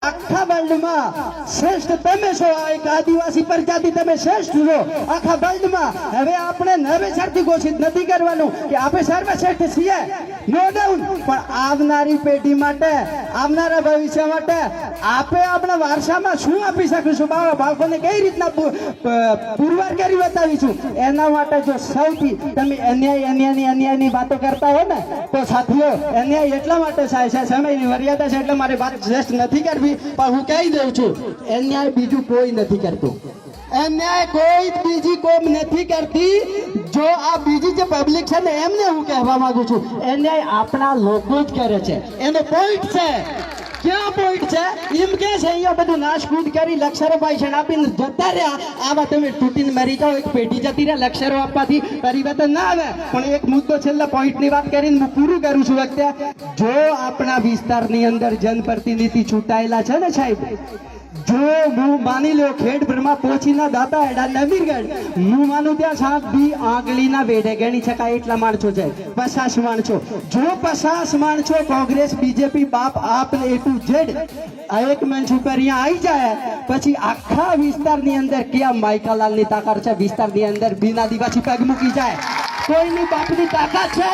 આખા વર્લ્ડમાં શ્રેષ્ઠ તમે છો, આ એક આદિવાસી પ્રજાતિ તમે શ્રેષ્ઠ છો આખા વર્લ્ડમાં. હવે આપણે નવેસરથી ઘોષિત નથી કરવાનું કે આપણે સર્વશ્રેષ્ઠ છીએ, નો ડાઉટ, પણ આવનારી પેઢી માટે, આવનારા ભવિષ્ય માટે આપણે આપણા વારસામાં શું આપી શકીશું, બાળકોને કઈ રીતના પુરવાર કરી બતાવીશું, એના માટે જો સૌથી તમે અન્યાયની વાતો કરતા હો ને તો સાથીઓ, અન્યાય એટલા માટે થાય છે, સમયની મર્યાદા છે એટલે મારી વાત શ્રેષ્ઠ નથી કરવી, પણ હું કહી દઉં છું અન્યાય બીજું કોઈ નથી કરતું, અન્યાય કોઈ બીજી કોમ નથી કરતી. જો આ બીજી જે પબ્લિક છે ને એમને હું કહેવા માંગુ છું, અન્યાય આપણા લોકો જ કરે છે. એનો પોઈન્ટ છે, ક્યાં પોઈન્ટ છે એમ કે છે અહીંયા બધું નાશકૂદ કરી લક્ષરો ભાષણ આપીને જતા રહ્યા. આવા તમે તૂટીને મરી જાઓ, એક પેઢી જતી રહે, લક્ષરો આપવાથી પરિવર્તન ના આવે. પણ એક મુદ્દો છેલ્લા પોઈન્ટની વાત કરીને હું પૂરું કરું છું. વખતે જો આપણા વિસ્તારની અંદર જનપ્રતિનિધિ ચૂંટાયેલા છે ને સાહેબ, જો હું માની લો ખેડબ્રહ્મા પોચીના દાતા એડા નબીરગઢ, હું માનું ત્યાં સાત બી આંગળીના વેઢે ગણી શકાય એટલા માણસો છે, 50 માણસો. જો 50 માણસો કોંગ્રેસ બીજેપી બાપ આપ ને A to Z આ એક મંચ ઉપર અહીંયા આવી જાય, પછી આખા વિસ્તારની અંદર ક્યાં માઇકાલાલની તાકાત છે, વિસ્તારની અંદર બિના દિવાસી પગ મૂકી જાય, કોઈની બાપની તાકાત છે.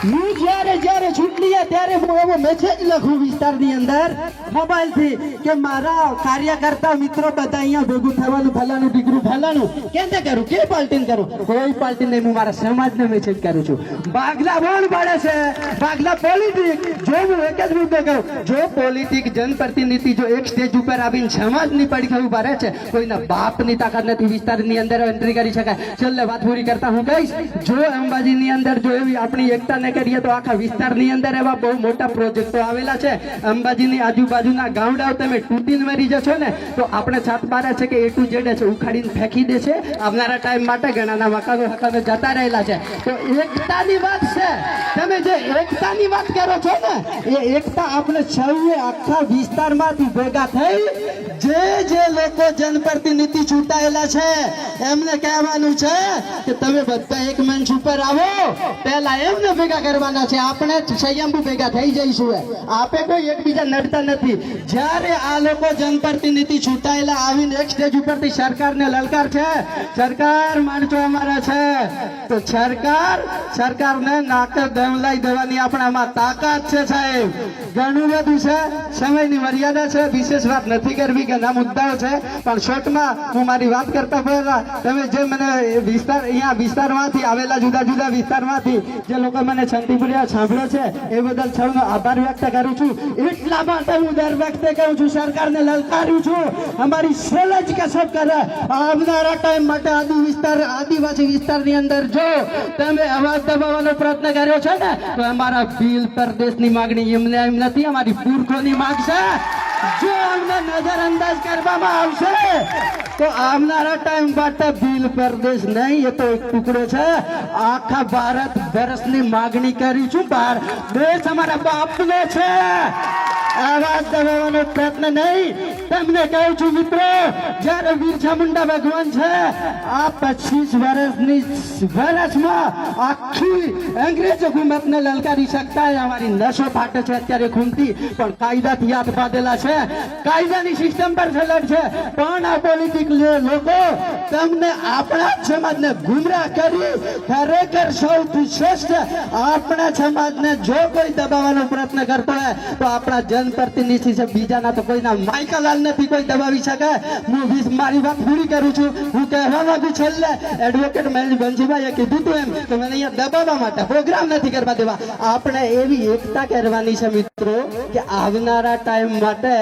હું જ્યારે ચૂંટણીએ ત્યારે હું એવો મેસેજ લખું વિસ્તારની અંદર મોબાઈલથી કે મારા કાર્યકર્તા મિત્રો બધા અહીંયા ભેગું થવાનું, ફલાનું દીકરું ફલાનું કેમ કરું, કે પાર્ટીને કરું, કોઈ પાર્ટીને હું મારા સમાજને મેસેજ કરું છું. ભાગલા બોલ પડે છે, ભાગલા પોલિટિક. જો હું એક જ મુદ્દે કહું, જો પોલિટિક જનપ્રતિનિધિ જો એક સ્ટેજ ઉપર આવીને સમાજની પડખે ઉભા રહે છે, કોઈના બાપની તાકાત નથી વિસ્તારની અંદર એન્ટ્રી કરી શકાય. છેલ્લે વાત પૂરી કરતા હું કહીશ, જો અંબાજીની અંદર જો એવી આપણી એકતા કરીએ તો આખા વિસ્તારની અંદર એવા બહુ મોટા પ્રોજેક્ટો આવેલા છે. અંબાજીની આજુબાજુના ગામડાઓ તમે તૂટીને મરી જશો ને તો આપણે છાત પારે છે કે A to Z છે, ઉખાડીને ફેંકી દે છે. આવનારા ટાઈમ માટે ઘણાના મકાનો હકાનો જતા રહેલા છે. તો એકતાની વાત છે, તમે જે એકતાની વાત કરો છો ને એ એકતા આપણે સૌએ આખા વિસ્તારમાંથી ભેગા થઈ જે લોકો જનપ્રતિનિધિ ચૂંટાયેલા છે એમને કહેવાનું છે કે તમે બધા એક મંચ ઉપર આવો. પહેલા એમને ભેગા કરવાના છે, આપણે સંયમભૂ ભેગા થઈ જઈશું. આપે કોઈ એકબીજા નડતા નથી. જ્યારે આ લોકો જનપ્રતિનિધિ ચૂંટાયેલા આવીને એક સ્ટેજ ઉપરથી સરકારને લલકાર છે, સરકાર માણસો અમારા છે, તો સરકારને નાકે દમ લઈ દેવાની આપણામાં તાકાત છે સાહેબ. ઘણું બધું છે, સમયની મર્યાદા છે, વિશેષ વાત નથી કરવી, ઘણા મુદ્દાઓ છે, પણ શોર્ટમાં હું મારી વાત કરતા પહેલા તમે જે મને અહીંયા વિસ્તારમાંથી આવેલા જુદા જુદા વિસ્તારમાંથી જે લોકો મને શાંતિપૂર્વક સાંભળ્યો છે એ બદલ સૌનો આભાર વ્યક્ત કરું છું. એટલા માટે હું દર વખતે કહું છું, સરકારને લલકારું છું, અમારી સેલ જ કસરત કરે. આવનારા ટાઈમ માટે આદિવાસી વિસ્તારની અંદર જો તમે અવાજ દબાવવાનો પ્રયત્ન કર્યો છે ને તો અમારા ભીલ પ્રદેશની માગણી એમને એમ નથી, અમારી પુરખોની માંગ છે. જો અમને નજરઅંદાજ કરવામાં આવશે તો આવનારા ટાઈમ માટે ભીલ પ્રદેશ નહીં, એ તો એક ટુકડો છે. આખા ભારત વર્ષની માગણી કરી છું, દેશ અમારા બાપનો છે. આવાજ દબાવવાનો પ્રયત્ન નહીં. તમને કહું છું મિત્રો, જયારે બિરસા મુંડા ભગવાન છે આ 25 વર્ષમાં આખી અંગ્રેજ હુકુમતને લલકારી શકતા. અમારી નશો ફાટે છે અત્યારે ખૂનથી, પણ કાયદાથી હાથ બાંધેલા છે, કાયદાની સિસ્ટમ પર સલટ છે. પણ આ પોલિટિક લોકો તમને આપણા સમાજને ગુમરાહ કરી ખરેખર સૌથી શ્રેષ્ઠ આપણા સમાજને જો કોઈ દબાવવાનો પ્રયત્ન કરતો હોય તો આપણા જનપ્રતિનિધિ છે, બીજાના તો કોઈના માઇકલાલ નથી કોઈ દબાવી શકે. હું મારી વાત પૂરી કરું છું. હું કહેવા માંગુ છેલ્લે એડવોકેટ મહેશ બંસીભાઈએ કીધું હતું એમ કે મને અહીંયા દબાવવા માટે પ્રોગ્રામ નથી કરવા દેવા. આપણે એવી એકતા કરવાની છે મિત્રો કે આવનારા ટાઈમ માટે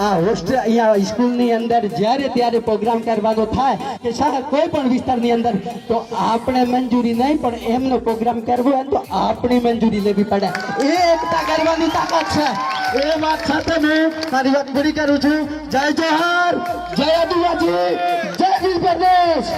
આ હોસ્ટેલ અહીંયા સ્કૂલની અંદર જ્યારે ત્યારે પ્રોગ્રામ કરવાનો થાય કે સાહેબ કોઈ પણ વિસ્તારની અંદર તો આપણે મંજૂરી નહીં, પણ એમનો પ્રોગ્રામ કરવો હોય તો આપણી મંજૂરી લેવી પડે. એ એકતા કરવાની તાકાત છે. એ વાત સાથે હું મારી વાત પૂરી કરું છું. જય જોહાર, જય આદિવાસી, જય ભીલ પ્રદેશ.